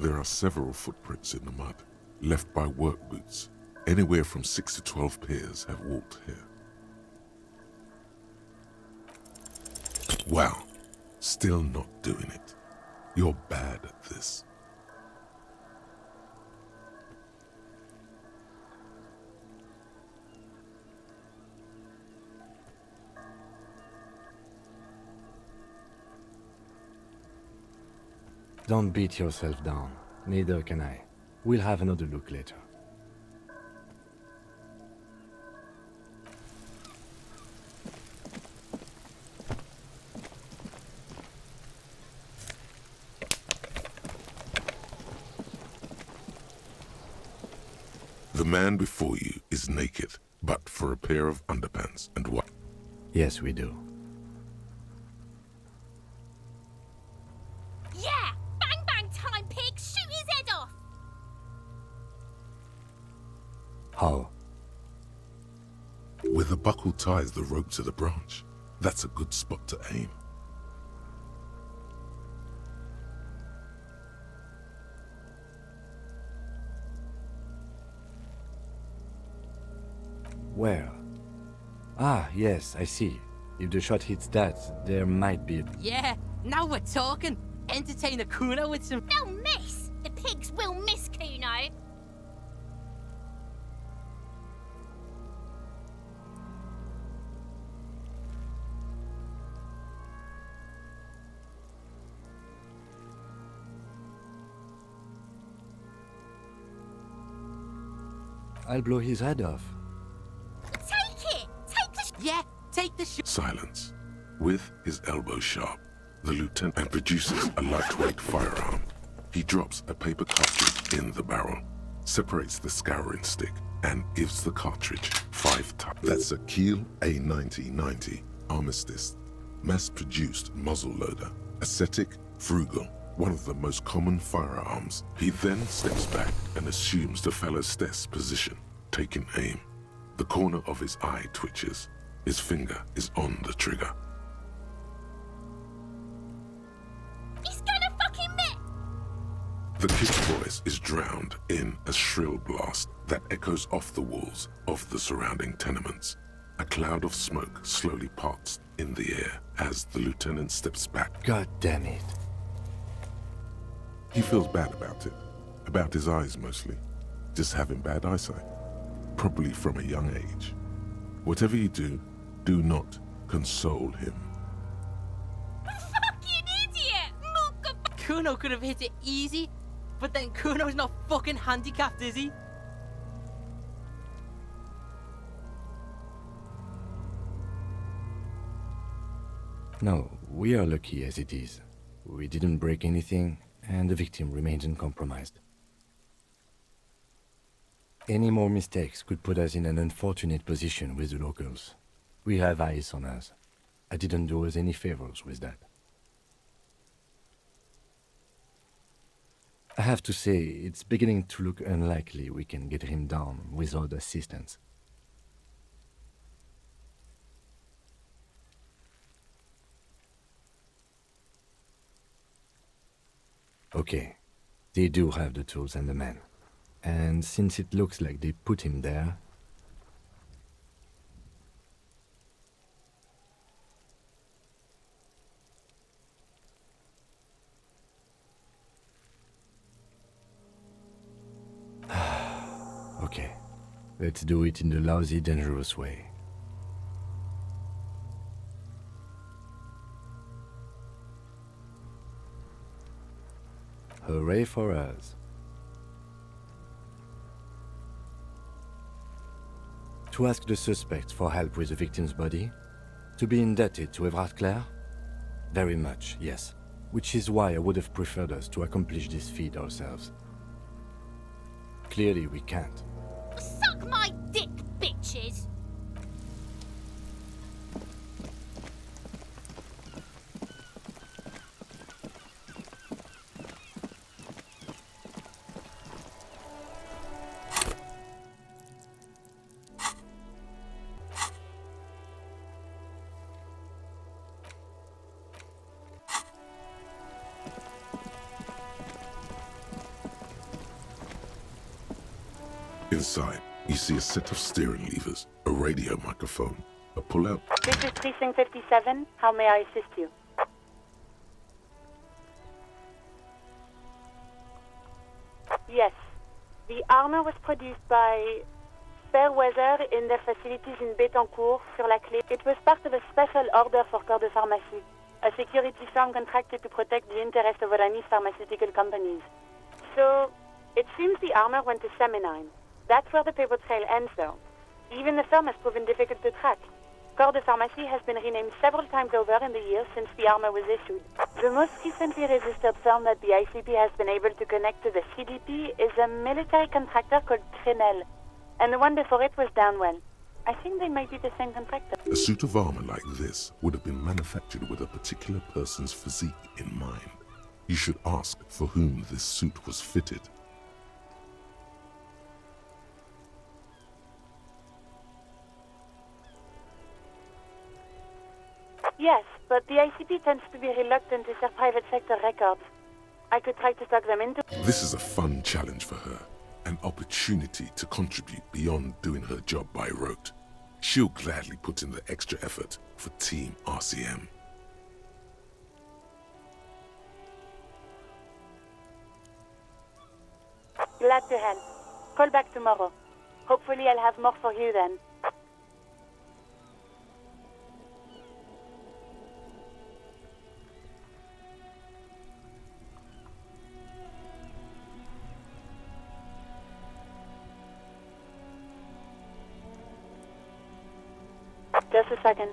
There are several footprints in the mud, left by work boots. Anywhere from 6 to 12 pairs have walked here. Wow, still not doing it. You're bad at this. Don't beat yourself down. Neither can I. We'll have another look later. The man before you is naked, but for a pair of underpants and what? Yes, we do. Yeah! Bang bang time, pig! Shoot his head off! How? Where the buckle ties the rope to the branch. That's a good spot to aim. Where? Ah, yes, I see. If the shot hits that, there might be a... Yeah, now we're talking. Entertain a Kuno with some... They'll miss! The pigs will miss Kuno! I'll blow his head off. Take it! Take the Yeah, take the shot. Silence. With his elbow sharp, the lieutenant produces a lightweight firearm. He drops a paper cartridge in the barrel, separates the scouring stick, and gives the cartridge 5 taps. That's a Kiel A9090 Armistice, mass-produced muzzle loader, ascetic, frugal, one of the most common firearms. He then steps back and assumes the fellow's desk position, taking aim. The corner of his eye twitches. His finger is on the trigger. He's gonna fucking miss! The kid's voice is drowned in a shrill blast that echoes off the walls of the surrounding tenements. A cloud of smoke slowly parts in the air as the lieutenant steps back. God damn it. He feels bad about it. About his eyes mostly. Just having bad eyesight. Probably from a young age. Whatever you do, do not console him. Fucking idiot! Kuno could have hit it easy, but then Kuno's not fucking handicapped, is he? No, we are lucky as it is. We didn't break anything, and the victim remains uncompromised. Any more mistakes could put us in an unfortunate position with the locals. We have eyes on us. I didn't do us any favors with that. I have to say, it's beginning to look unlikely we can get him down without assistance. Okay, they do have the tools and the men. And since it looks like they put him there... Okay, let's do it in the lousy, dangerous way. Hooray for us. To ask the suspect for help with the victim's body? To be indebted to Everard Clare? Very much, yes. Which is why I would have preferred us to accomplish this feat ourselves. Clearly we can't. Suck my dick, bitches! Inside, you see a set of steering levers, a radio microphone, a pull-out. This is Precinct 57. How may I assist you? Yes. The armor was produced by Fairweather in their facilities in Bétancourt, sur la Clé. It was part of a special order for Corps de Pharmacie, a security firm contracted to protect the interests of Oranese pharmaceutical companies. So, it seems the armor went to Seminine. That's where the paper trail ends, though. Even the firm has proven difficult to track. Corps de Pharmacie has been renamed several times over in the years since the armor was issued. The most recently registered firm that the ICP has been able to connect to the CDP is a military contractor called Trinell, and the one before it was Downwell. I think they might be the same contractor. A suit of armor like this would have been manufactured with a particular person's physique in mind. You should ask for whom this suit was fitted. Yes, but the ICP tends to be reluctant to share private sector records. I could try to talk them into... This is a fun challenge for her, an opportunity to contribute beyond doing her job by rote. She'll gladly put in the extra effort for Team RCM. Glad to help. Call back tomorrow. Hopefully I'll have more for you then. Just a second.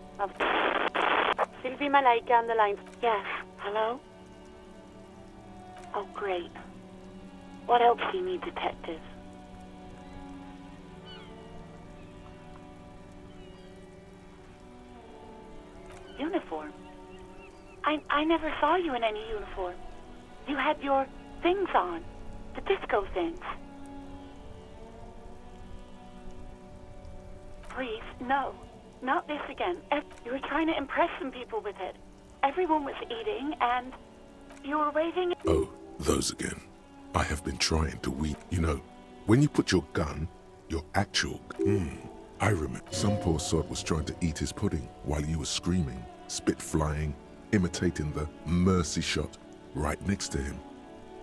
Sylvie Malaika on the line. Yes. Hello? Oh, great. What else do you need, detective? Uniform? I never saw you in any uniform. You had your things on. The disco things. Please, no. Not this again. You were trying to impress some people with it. Everyone was eating, and you were waving... Oh, those again. I have been trying to weep. You know, when you put your gun, your actual... I remember some poor sod was trying to eat his pudding while you were screaming, spit flying, imitating the mercy shot right next to him.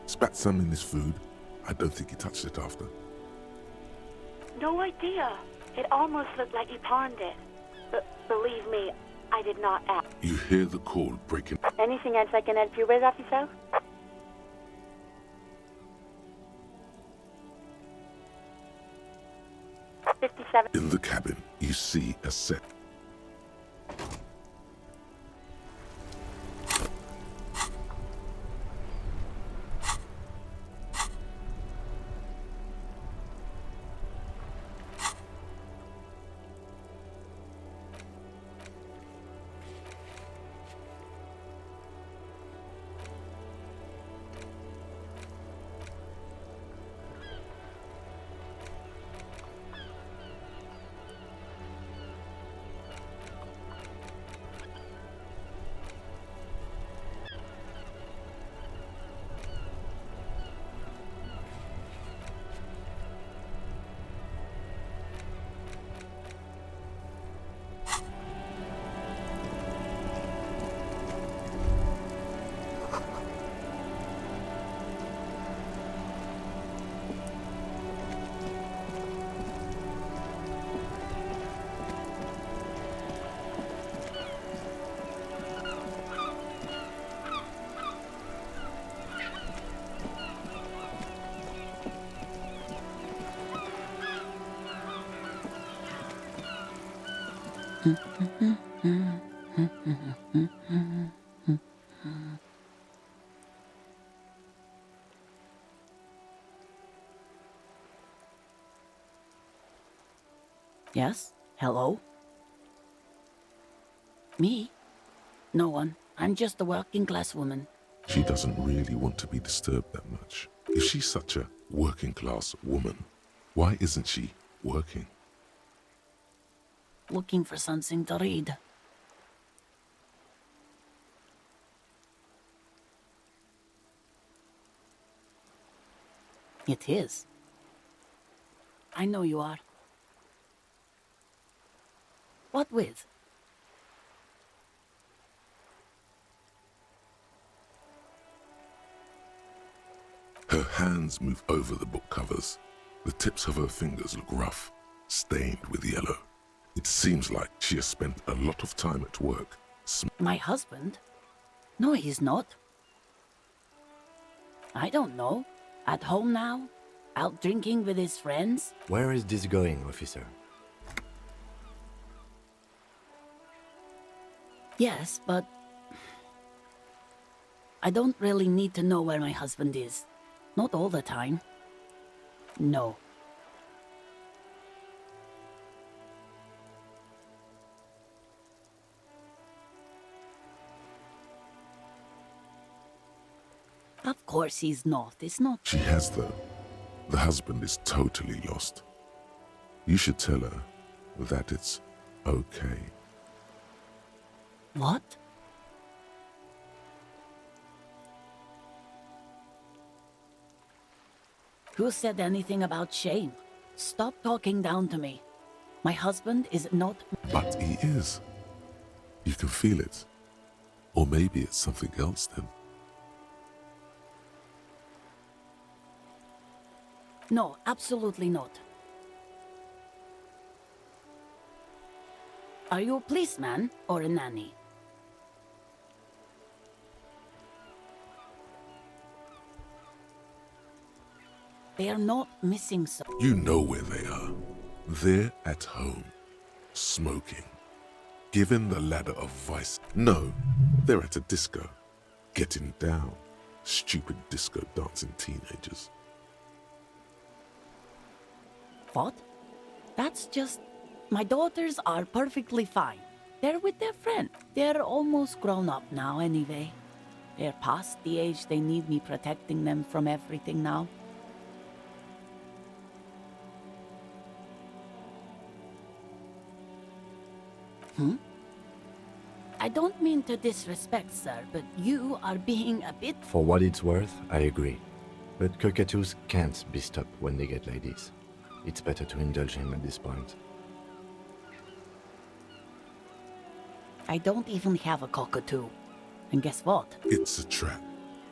Spat some in his food. I don't think he touched it after. No idea. It almost looked like you pawned it. But believe me, I did not act. You hear the call breaking. Anything else I can help you with, officer? In the cabin, you see a set. Yes? Hello? Me? No one. I'm just a working class woman. She doesn't really want to be disturbed that much. If she's such a working class woman, why isn't she working? Looking for something to read. It is. I know you are. What with? Her hands move over the book covers. The tips of her fingers look rough, stained with yellow. It seems like she has spent a lot of time at work. My husband? No, he's not. I don't know. At home now? Out drinking with his friends? Where is this going, officer? Yes, but I don't really need to know where my husband is. Not all the time. No. Of course he's not. It's not. She has though. The husband is totally lost. You should tell her that it's okay. What? Who said anything about shame? Stop talking down to me. My husband is not... But he is. You can feel it. Or maybe it's something else then. No, absolutely not. Are you a policeman or a nanny? They are not missing so... You know where they are. They're at home, smoking, given the ladder of vice. No, they're at a disco, getting down. Stupid disco dancing teenagers. What? That's just... My daughters are perfectly fine. They're with their friend. They're almost grown up now anyway. They're past the age they need me protecting them from everything now. I don't mean to disrespect, sir, but you are being a bit... For what it's worth, I agree. But cockatoos can't be stopped when they get ladies. It's better to indulge him at this point. I don't even have a cockatoo. And guess what? It's a trap.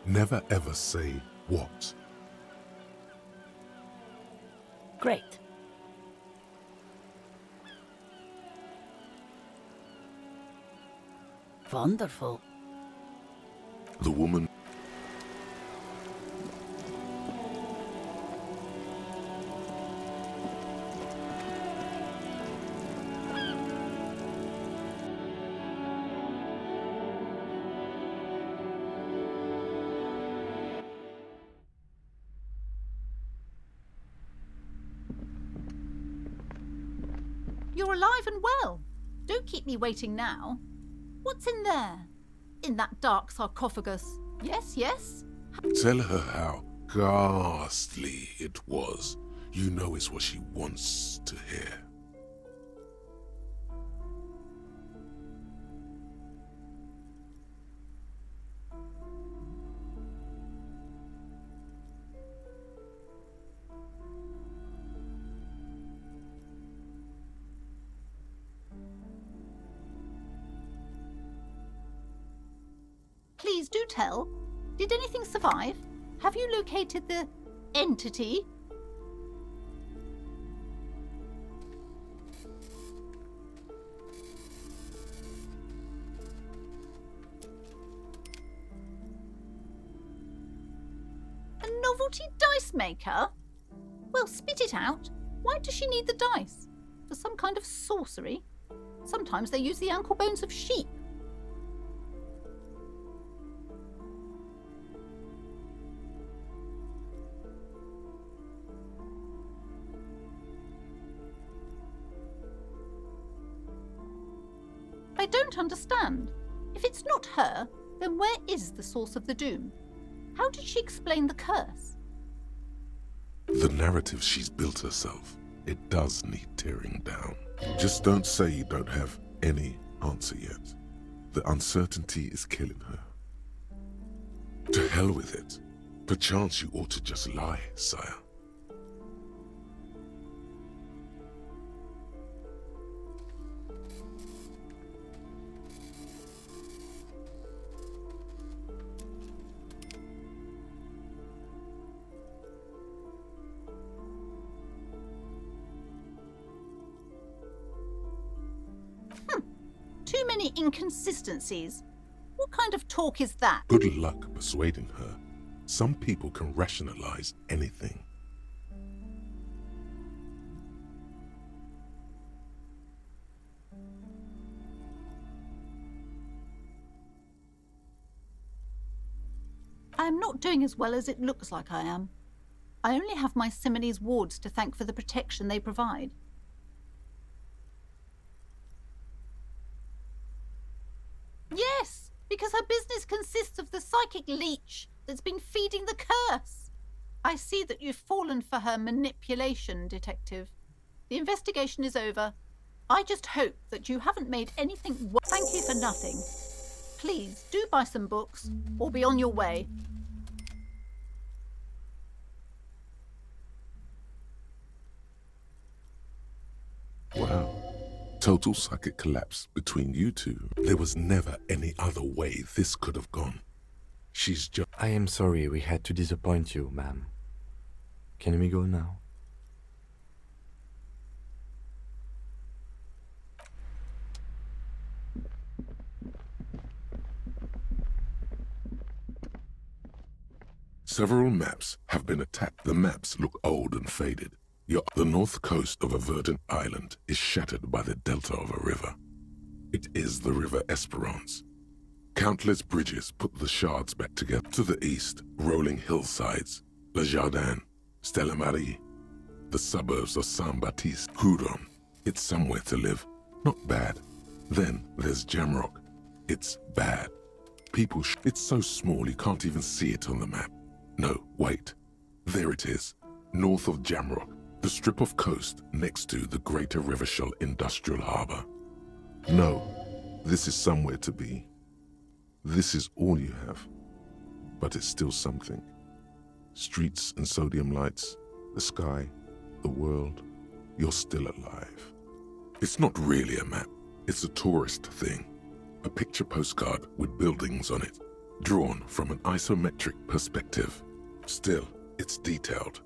Never ever say what. Great. Wonderful. The woman... You're alive and well. Don't keep me waiting now. What's in there? In that dark sarcophagus? Yes, yes? Tell her how ghastly it was. You know it's what she wants to hear. Please do tell. Did anything survive? Have you located the entity? A novelty dice maker? Well, spit it out. Why does she need the dice? For some kind of sorcery? Sometimes they use the ankle bones of sheep. I don't understand. If it's not her, then where is the source of the doom? How did she explain the curse? The narrative she's built herself, it does need tearing down. Just don't say you don't have any answer yet. The uncertainty is killing her. To hell with it. Perchance you ought to just lie, sire. many inconsistencies. What kind of talk is that? Good luck persuading her. Some people can rationalize anything. I am not doing as well as it looks like I am. I only have my Simonese wards to thank for the protection they provide. Yes, because her business consists of the psychic leech that's been feeding the curse. I see that you've fallen for her manipulation, Detective. The investigation is over. I just hope that you haven't made anything worse. Thank you for nothing. Please do buy some books or be on your way. Wow. Total psychic collapse between you two. There was never any other way this could have gone. She's just... I am sorry we had to disappoint you, ma'am. Can we go now? Several maps have been attacked. The maps look old and faded. The north coast of a verdant island is shattered by the delta of a river. It is the River Esperance. Countless bridges put the shards back together. To the east, rolling hillsides, Le Jardin, Stella Marie, the suburbs of Saint-Baptiste, Coudon. It's somewhere to live. Not bad. Then there's Jamrock. It's bad. It's so small you can't even see it on the map. No, wait. There it is, north of Jamrock, the strip of coast next to the Greater Rivershell Industrial Harbour. No, this is somewhere to be. This is all you have, but it's still something. Streets and sodium lights, the sky, the world, you're still alive. It's not really a map, it's a tourist thing. A picture postcard with buildings on it, drawn from an isometric perspective. Still, it's detailed.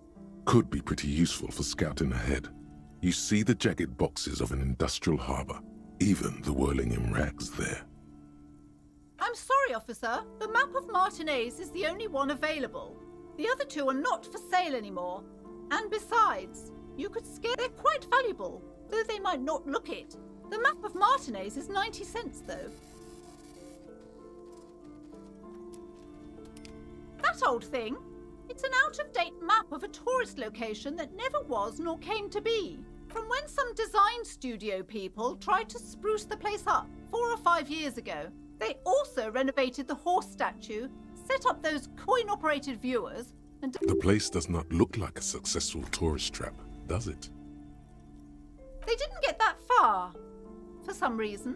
Could be pretty useful for scouting ahead. You see the jagged boxes of an industrial harbour, even the whirling in rags there. I'm sorry, officer. The map of Martinez is the only one available. The other two are not for sale anymore. And besides, you could scare... They're quite valuable, though they might not look it. The map of Martinez is 90 cents, though. That old thing? It's an out-of-date map of a tourist location that never was nor came to be. From when some design studio people tried to spruce the place up 4 or 5 years ago. They also renovated the horse statue, set up those coin-operated viewers, and... The place does not look like a successful tourist trap, does it? They didn't get that far, for some reason.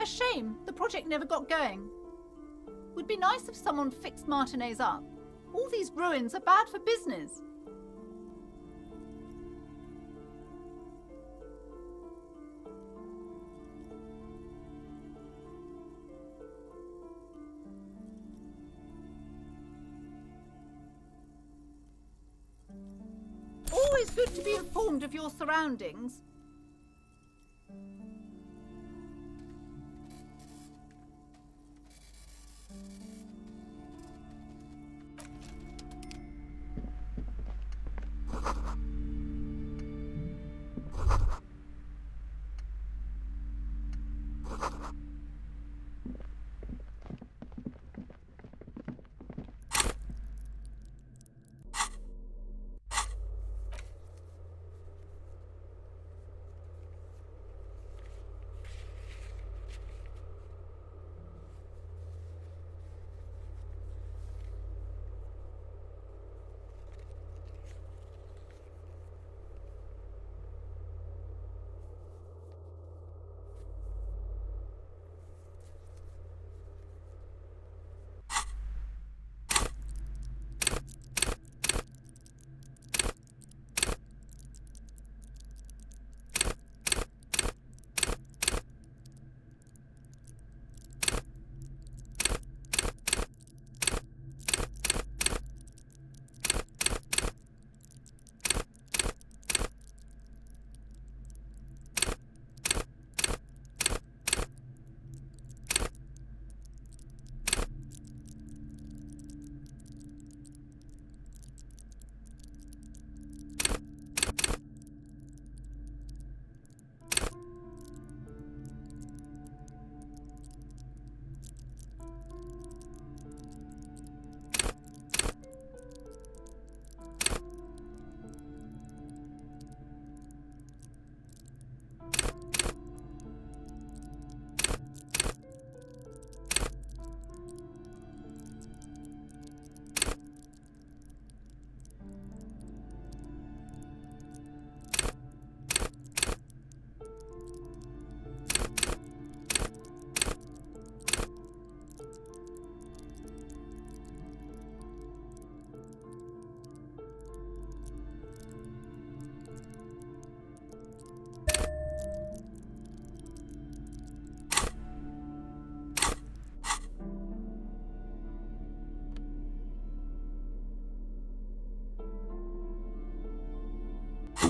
A shame the project never got going. Would be nice if someone fixed Martinez up. All these ruins are bad for business. Always good to be informed of your surroundings.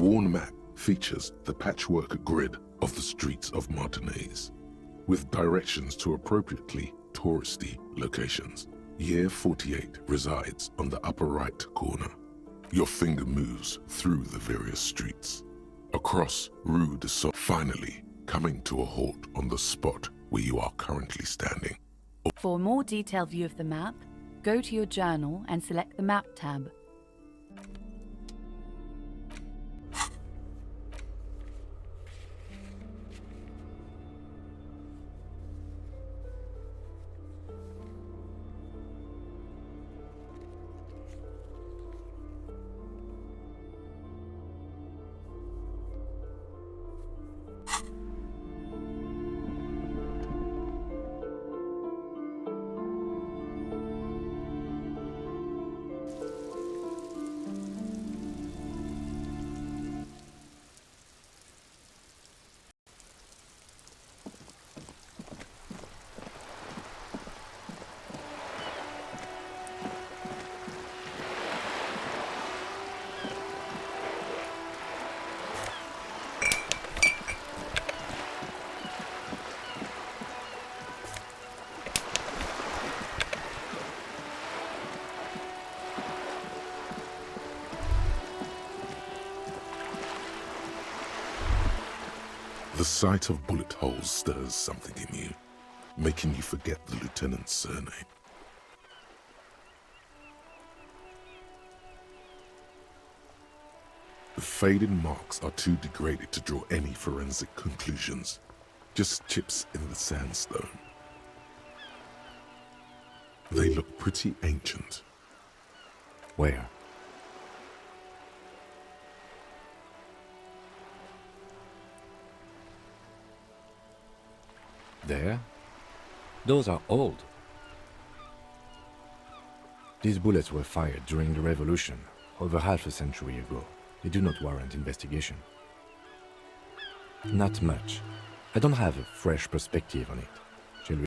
worn map features the patchwork grid of the streets of Martinez, with directions to appropriately touristy locations. Year 48 resides on the upper right corner. Your finger moves through the various streets, across Rue de Sceaux, finally coming to a halt on the spot where you are currently standing. For a more detailed view of the map, go to your journal and select the Map tab. The sight of bullet holes stirs something in you, making you forget the lieutenant's surname. The faded marks are too degraded to draw any forensic conclusions, just chips in the sandstone. They look pretty ancient. Where? There? Those are old. These bullets were fired during the revolution, over half a century ago. They do not warrant investigation. Not much. I don't have a fresh perspective on it. Shall we?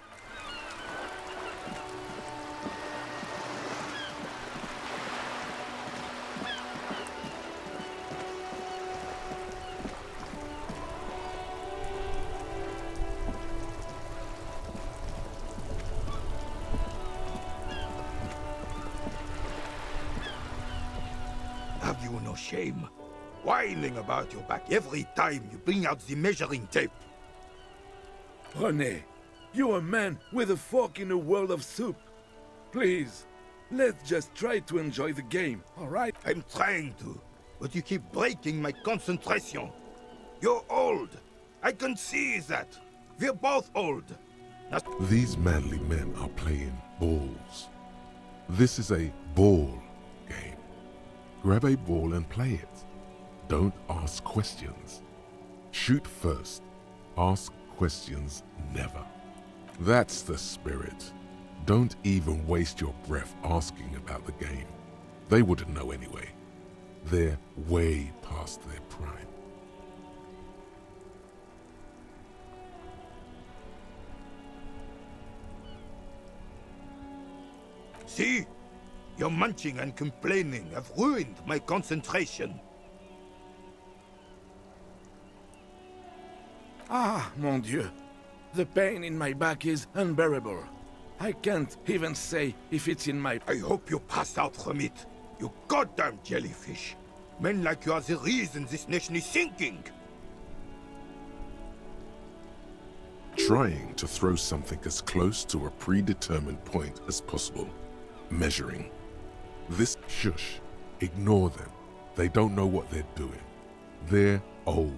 Have you no shame? Whining about your back every time you bring out the measuring tape. René, you're a man with a fork in a world of soup. Please, let's just try to enjoy the game, all right? I'm trying to, but you keep breaking my concentration. You're old. I can see that. We're both old. These manly men are playing balls. This is a ball game. Grab a ball and play it. Don't ask questions. Shoot first. Ask questions never. That's the spirit. Don't even waste your breath asking about the game. They wouldn't know anyway. They're way past their prime. See? Your munching and complaining have ruined my concentration. Ah, mon Dieu. The pain in my back is unbearable. I can't even say if it's in my... I hope you pass out from it. You goddamn jellyfish. Men like you are the reason this nation is sinking. Trying to throw something as close to a predetermined point as possible. Measuring. This shush. Ignore them. They don't know what they're doing. They're old.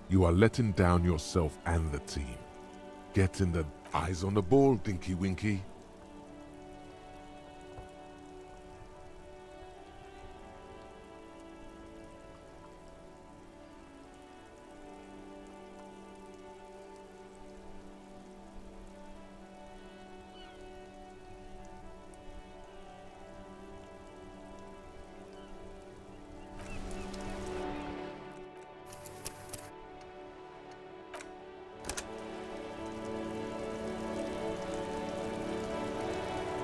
You are letting down yourself and the team. Get in the eyes on the ball, Dinky Winky.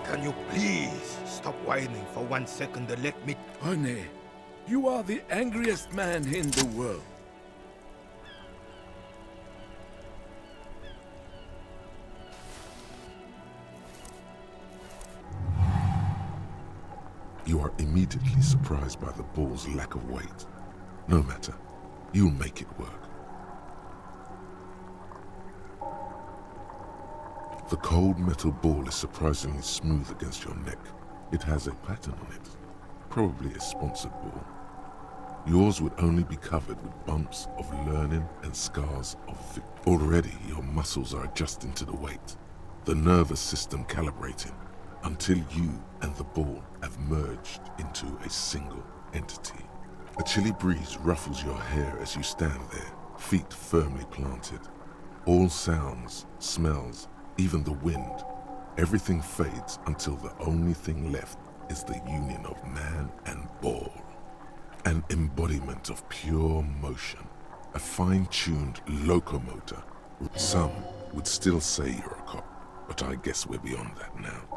Can you please stop whining for 1 second and let me... René, You are the angriest man in the world. You are immediately surprised by the ball's lack of weight. No matter, you'll make it work. The cold metal ball is surprisingly smooth against your neck. It has a pattern on it, probably a sponsored ball. Yours would only be covered with bumps of learning and scars of victory. Already your muscles are adjusting to the weight, the nervous system calibrating, until you and the ball have merged into a single entity. A chilly breeze ruffles your hair as you stand there, feet firmly planted. All sounds, smells, even the wind, everything fades until the only thing left is the union of man and ball. An embodiment of pure motion, a fine-tuned locomotor. Some would still say you're a cop, but I guess we're beyond that now.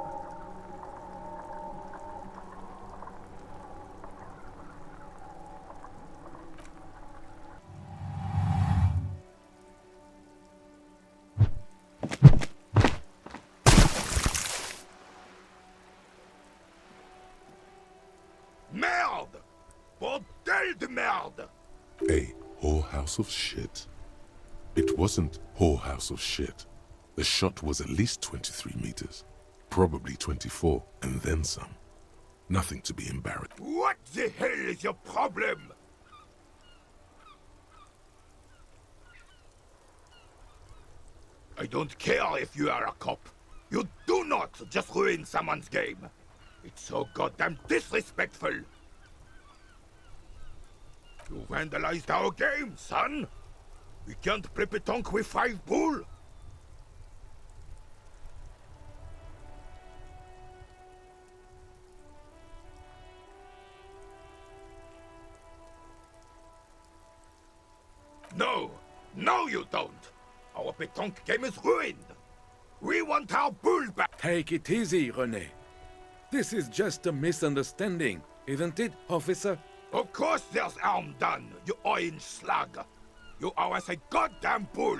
Merde! Bordel de merde! A whorehouse of shit? It wasn't whorehouse of shit. The shot was at least 23 meters, probably 24, and then some. Nothing to be embarrassed. What the hell is your problem? I don't care if you are a cop. You do not just ruin someone's game. It's so goddamn disrespectful. You vandalized our game, son. We can't play pétanque with 5 bull. No, you don't. Our pétanque game is ruined. We want our bull back. Take it easy, René. This is just a misunderstanding, isn't it, officer? Of course there's harm done, you orange slug. You owe us a goddamn bull.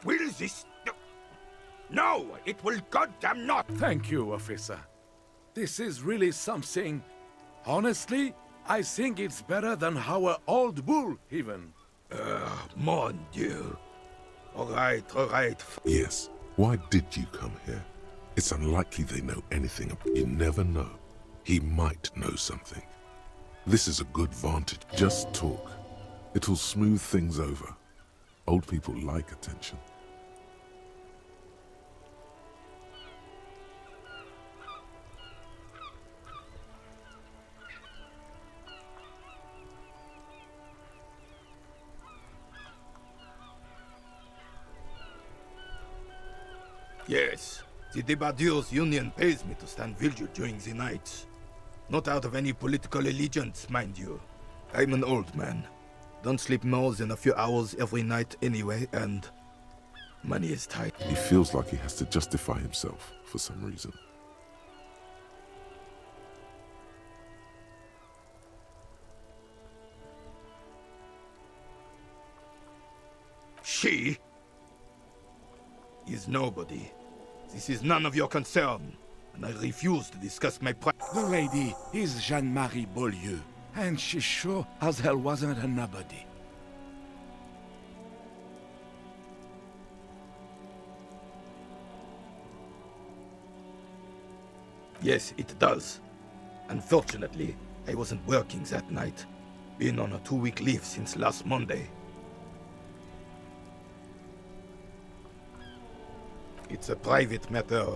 Will this... No, it will goddamn not. Thank you, officer. This is really something. Honestly, I think it's better than our old bull, even. Mon Dieu. All right. Yes. Why did you come here? It's unlikely they know anything. You never know. He might know something. This is a good vantage. Just talk. It'll smooth things over. Old people like attention. Yes, the Debardeurs Union pays me to stand vigil during the nights. Not out of any political allegiance, mind you. I'm an old man. Don't sleep more than a few hours every night anyway, and money is tight. He feels like he has to justify himself for some reason. She is nobody. This is none of your concern, and I refuse to discuss my The lady is Jeanne-Marie Beaulieu, and she sure as hell wasn't a nobody. Yes, it does. Unfortunately, I wasn't working that night. Been on a 2-week leave since last Monday. It's a private matter.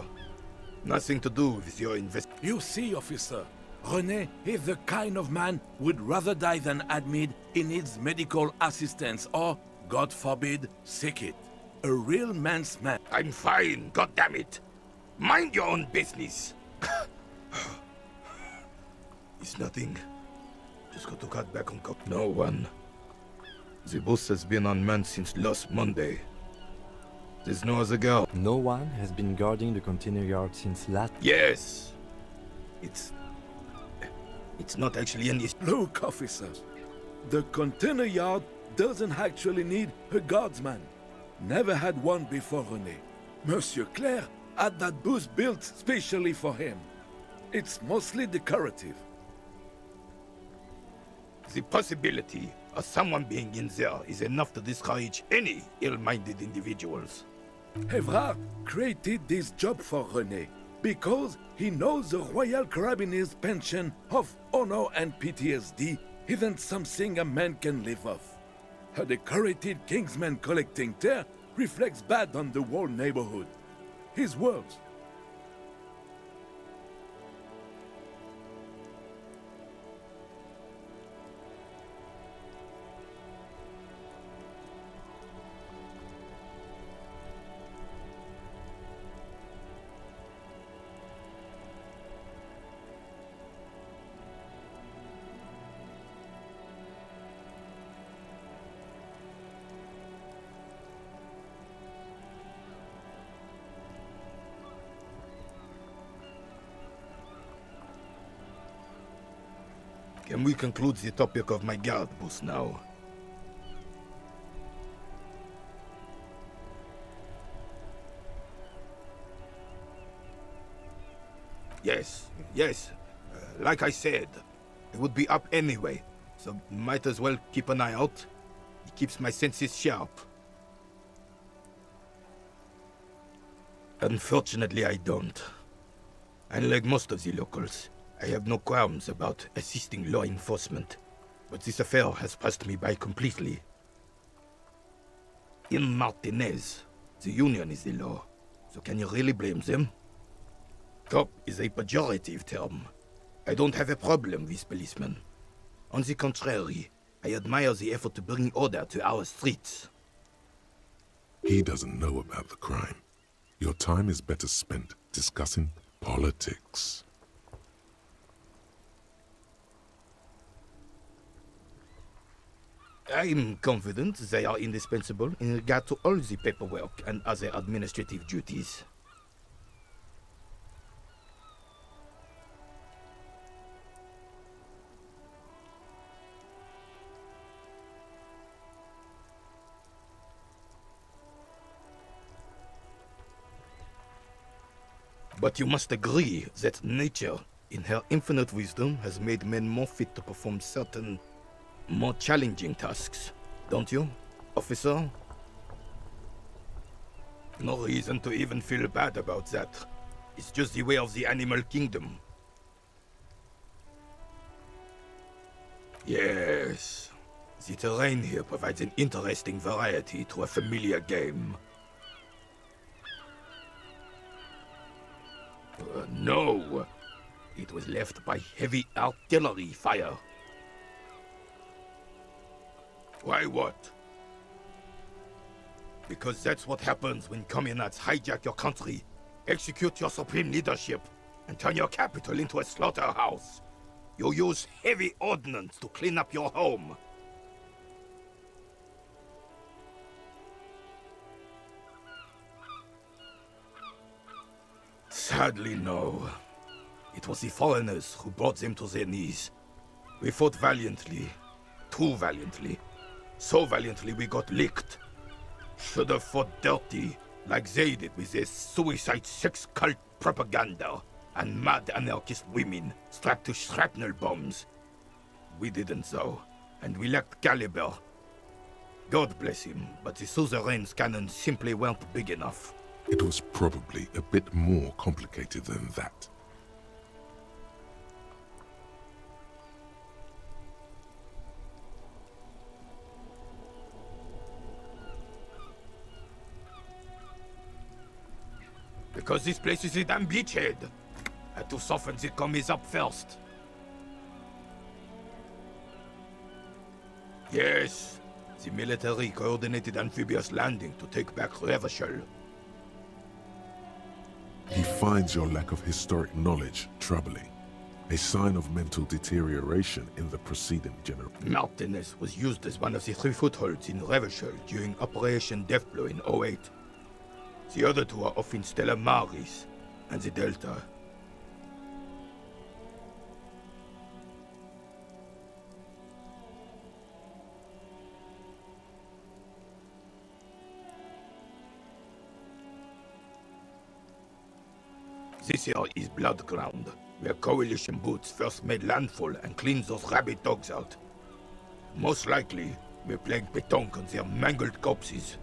Nothing to do with your You see, officer, René is the kind of man would rather die than admit he needs medical assistance or, God forbid, sick it. A real man's man. I'm fine, goddammit. Mind your own business. It's nothing. Just got to cut back on coke. No one. The boss has been unmanned since last Monday. There's no other girl. No one has been guarding the container yard since last... Yes! It's not actually an issue. Look, officers. The container yard doesn't actually need a guardsman. Never had one before René. Monsieur Claire had that booth built specially for him. It's mostly decorative. The possibility of someone being in there is enough to discourage any ill-minded individuals. Evrard created this job for René because he knows the Royal Carabinier's pension of honor and PTSD isn't something a man can live off. A decorated Kingsman collecting tear reflects bad on the whole neighborhood. His words. Can we conclude the topic of my guard booth now? Yes. Like I said, it would be up anyway, so might as well keep an eye out. It keeps my senses sharp. Unfortunately, I don't. Unlike most of the locals, I have no qualms about assisting law enforcement, but this affair has passed me by completely. In Martinez, the Union is the law, so can you really blame them? Cop is a pejorative term. I don't have a problem with policemen. On the contrary, I admire the effort to bring order to our streets. He doesn't know about the crime. Your time is better spent discussing politics. I'm confident they are indispensable in regard to all the paperwork and other administrative duties. But you must agree that nature, in her infinite wisdom, has made men more fit to perform certain, more challenging tasks, don't you, officer? No reason to even feel bad about that. It's just the way of the animal kingdom. Yes, the terrain here provides an interesting variety to a familiar game. No, it was left by heavy artillery fire. Why what? Because that's what happens when communards hijack your country, execute your supreme leadership, and turn your capital into a slaughterhouse. You use heavy ordnance to clean up your home. Sadly, no. It was the foreigners who brought them to their knees. We fought valiantly. Too valiantly. So valiantly we got licked. Should have fought dirty, like they did with their suicide sex cult propaganda and mad anarchist women strapped to shrapnel bombs. We didn't though, and we lacked caliber. God bless him, but the suzerain's cannons simply weren't big enough. It was probably a bit more complicated than that. Because this place is a damn beachhead. Had to soften the commies up first. Yes, the military coordinated amphibious landing to take back Revachol. He finds your lack of historic knowledge troubling, a sign of mental deterioration in the preceding generation. Martinez was used as one of the 3 footholds in Revachol during Operation Deathblow in 08. The other two are off in Stella Maris and the Delta. This here is Blood Ground, where Coalition boots first made landfall and cleaned those rabid dogs out. Most likely, we're playing pétanque on their mangled corpses.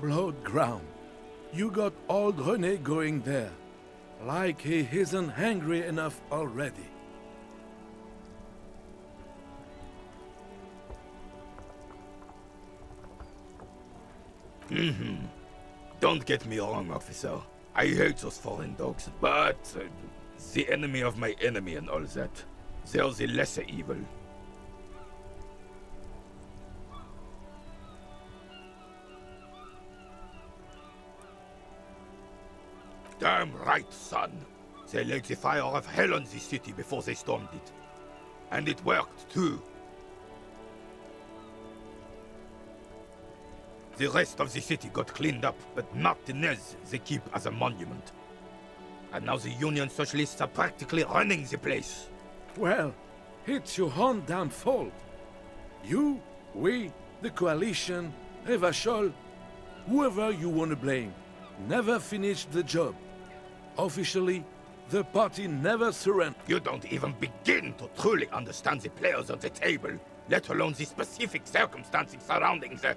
Blood ground. You got old René going there. Like he isn't hungry enough already. Don't get me wrong, officer. I hate those foreign dogs, but the enemy of my enemy and all that. They're the lesser evil. Damn right, son. They laid the fire of hell on the city before they stormed it. And it worked, too. The rest of the city got cleaned up, but Martinez they keep as a monument. And now the Union Socialists are practically running the place. Well, it's your own damn fault. You, we, the Coalition, Revachol, whoever you want to blame, never finished the job. Officially, the party never surrendered. You don't even begin to truly understand the players on the table, let alone the specific circumstances surrounding the...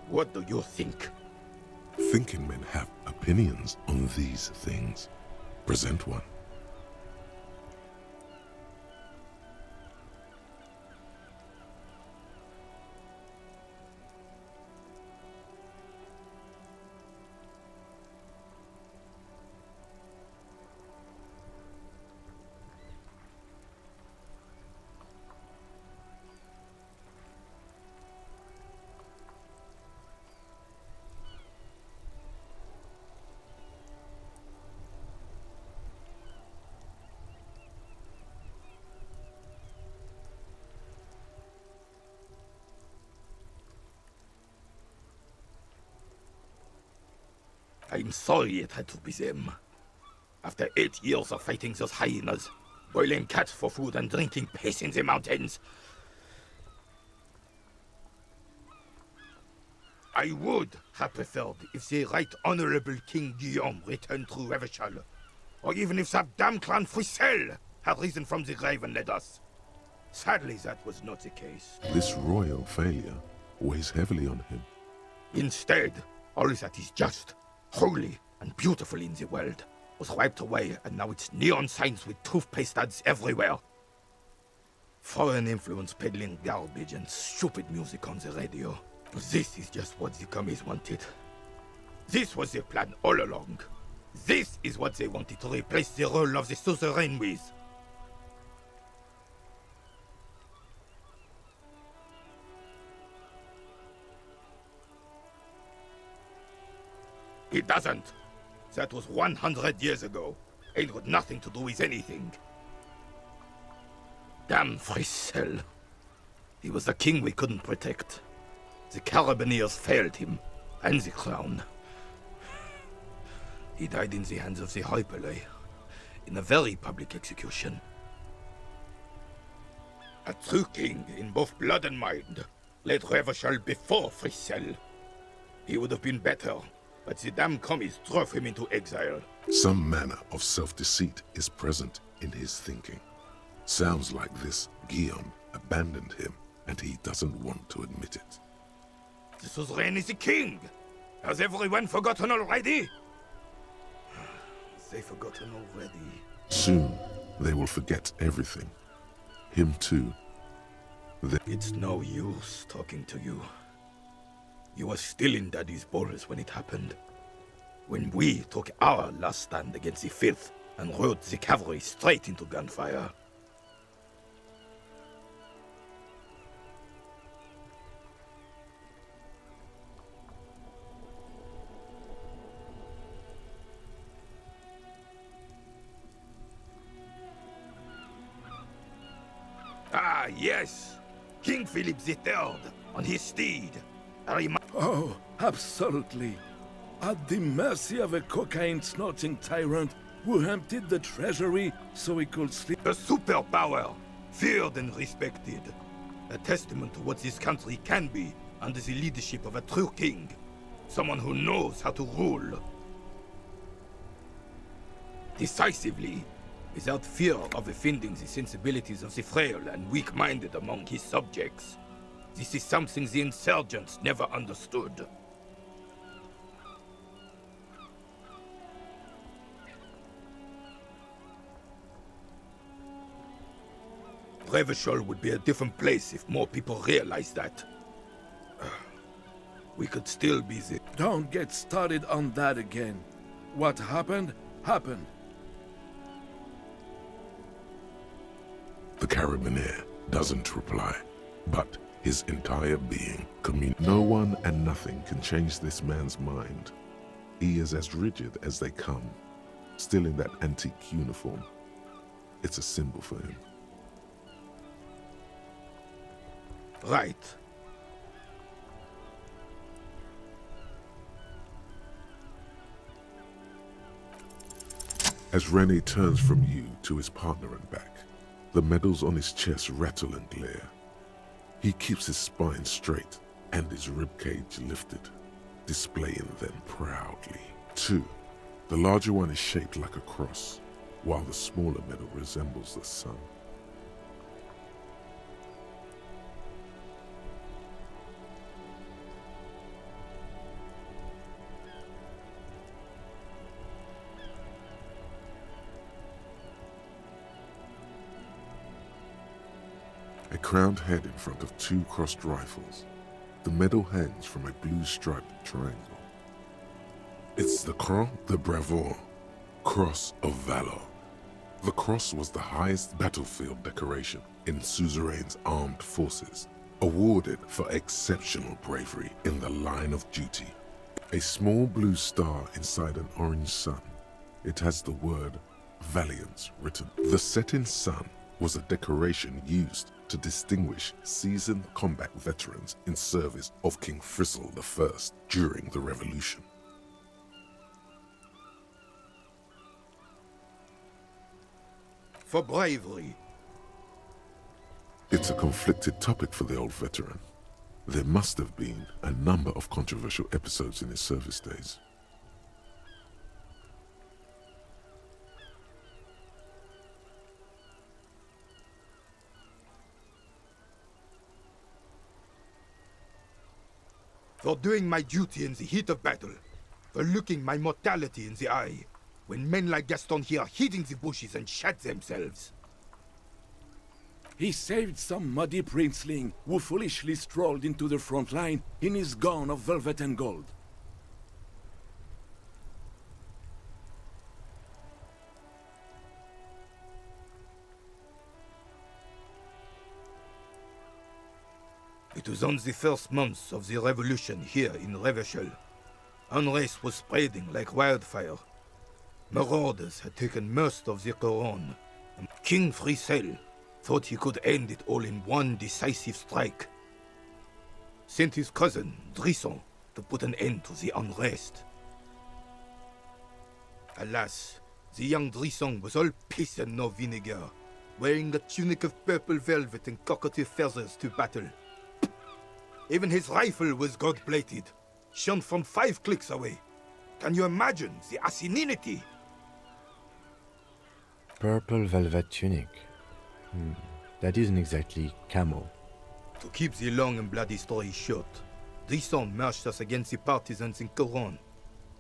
What do you think? Thinking men have opinions on these things. Present one. I'm sorry it had to be them. After 8 years of fighting those hyenas, boiling cats for food and drinking piss in the mountains, I would have preferred if the Right Honorable King Guillaume returned through Revachol, or even if that damn clan Frisel had risen from the grave and led us. Sadly, that was not the case. This royal failure weighs heavily on him. Instead, all that is just, holy, and beautiful in the world was wiped away, and now it's neon signs with toothpaste ads everywhere. Foreign influence peddling garbage and stupid music on the radio. This is just what the commies wanted. This was their plan all along. This is what they wanted to replace the role of the suzerain with. It doesn't. That was 100 years ago. Ain't got nothing to do with anything. Damn Frisel. He was the king we couldn't protect. The Carabineers failed him, and the crown. He died in the hands of the Hyperlay, in a very public execution. A true king in both blood and mind led Revachol before Frisel. He would have been better, but the damn commies drove him into exile. Some manner of self-deceit is present in his thinking. Sounds like this Guillaume abandoned him, and he doesn't want to admit it. The suzerain is the king! Has everyone forgotten already? They've forgotten already. Soon, they will forget everything. Him too. It's no use talking to you. You were still in Daddy's balls when it happened. When we took our last stand against the filth and rode the cavalry straight into gunfire. Ah, yes. King Philip III on his steed. Oh, absolutely. At the mercy of a cocaine-snorting tyrant who emptied the treasury so he could sleep. A superpower, feared and respected. A testament to what this country can be under the leadership of a true king. Someone who knows how to rule. Decisively, without fear of offending the sensibilities of the frail and weak-minded among his subjects. This is something the insurgents never understood. Revachol would be a different place if more people realized that. We could still be the... Don't get started on that again. What happened, happened. The Carabiner doesn't reply, but his entire being No one and nothing can change this man's mind. He is as rigid as they come, still in that antique uniform. It's a symbol for him. Right. As Rene turns from you to his partner and back, the medals on his chest rattle and glare. He keeps his spine straight and his ribcage lifted, displaying them proudly. 2. The larger one is shaped like a cross, while the smaller medal resembles the sun. A crowned head in front of 2 crossed rifles. The medal hangs from a blue-striped triangle. It's the Croix de Bravoure, Cross of Valor. The cross was the highest battlefield decoration in Suzerain's armed forces, awarded for exceptional bravery in the line of duty. A small blue star inside an orange sun. It has the word Valiance written. The setting sun was a decoration used to distinguish seasoned combat veterans in service of King Frizzle I during the Revolution. For bravery. It's a conflicted topic for the old veteran. There must have been a number of controversial episodes in his service days. For doing my duty in the heat of battle, for looking my mortality in the eye, when men like Gaston here hid in the bushes and shat themselves. He saved some muddy princeling who foolishly strolled into the front line in his gown of velvet and gold. It was on the first months of the revolution here in Revachol. Unrest was spreading like wildfire. Marauders had taken most of the Couronne, and King Frizzle thought he could end it all in one decisive strike. Sent his cousin, Drisson, to put an end to the unrest. Alas, the young Drisson was all piss and no vinegar, wearing a tunic of purple velvet and cockatiel feathers to battle. Even his rifle was gold-plated, shone from 5 clicks away. Can you imagine the asininity? Purple velvet tunic. That isn't exactly camo. To keep the long and bloody story short, Drisson marched us against the partisans in Couronne.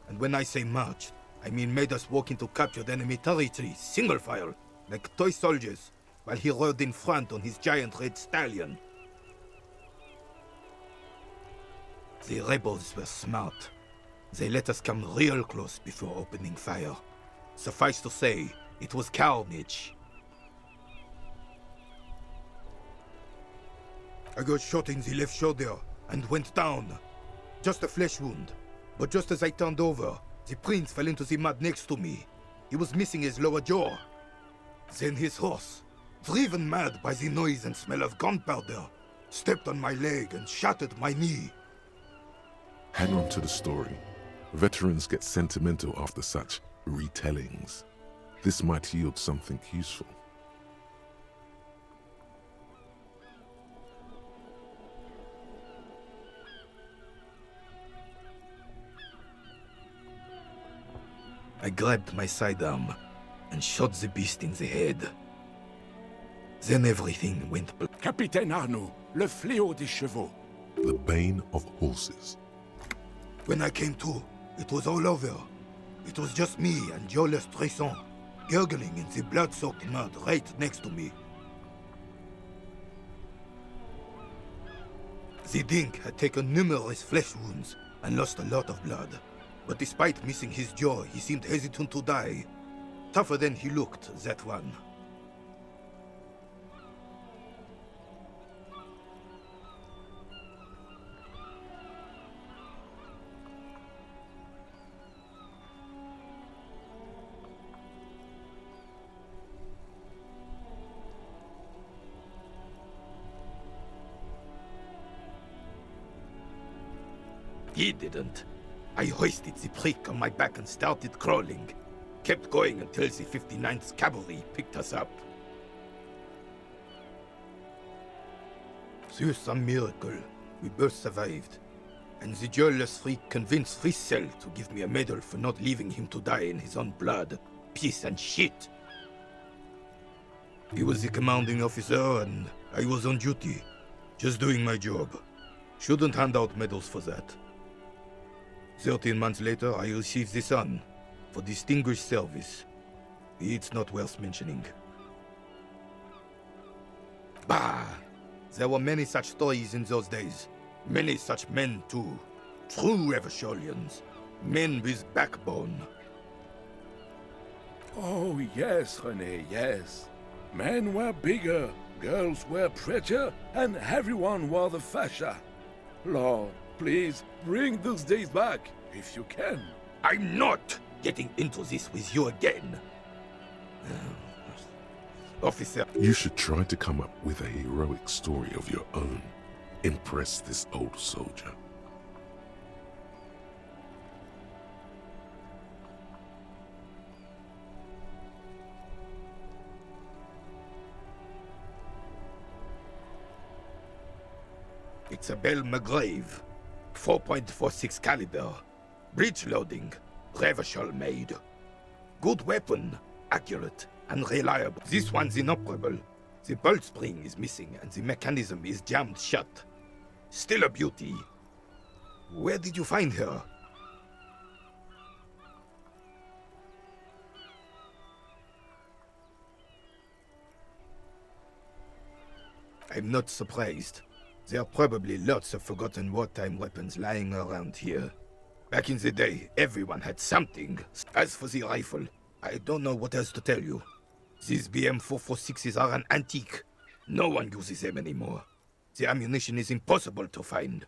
And when I say marched, I mean made us walk into captured enemy territory, single file, like toy soldiers, while he rode in front on his giant red stallion. The rebels were smart. They let us come real close before opening fire. Suffice to say, it was carnage. I got shot in the left shoulder and went down. Just a flesh wound. But just as I turned over, the prince fell into the mud next to me. He was missing his lower jaw. Then his horse, driven mad by the noise and smell of gunpowder, stepped on my leg and shattered my knee. Hang on to the story. Veterans get sentimental after such retellings. This might yield something useful. I grabbed my sidearm and shot the beast in the head. Then everything went black. Capitaine Arnaud, le fléau des chevaux. The bane of horses. When I came to, it was all over. It was just me and Joe Lestresson, gurgling in the blood-soaked mud right next to me. The Dink had taken numerous flesh wounds and lost a lot of blood. But despite missing his jaw, he seemed hesitant to die. Tougher than he looked, that one. He didn't. I hoisted the prick on my back and started crawling. Kept going until the 59th Cavalry picked us up. Through some miracle, we both survived. And the jealous freak convinced Frissel to give me a medal for not leaving him to die in his own blood, piss and shit. He was the commanding officer and I was on duty, just doing my job. Shouldn't hand out medals for that. 13 months later, I received the Sun for distinguished service. It's not worth mentioning. Bah! There were many such stories in those days. Many such men, too. True Eversholians. Men with backbone. Oh, yes, René, yes. Men were bigger, girls were prettier, and everyone wore the fascia. Lord, please, bring those days back, if you can. I'm not getting into this with you again. Officer. You should try to come up with a heroic story of your own. Impress this old soldier. It's a Bell McGrave. 4.46 caliber. Breech loading. Revachol made. Good weapon. Accurate and reliable. This one's inoperable. The bolt spring is missing and the mechanism is jammed shut. Still a beauty. Where did you find her? I'm not surprised. There are probably lots of forgotten wartime weapons lying around here. Back in the day, everyone had something. As for the rifle, I don't know what else to tell you. These BM-446s are an antique. No one uses them anymore. The ammunition is impossible to find.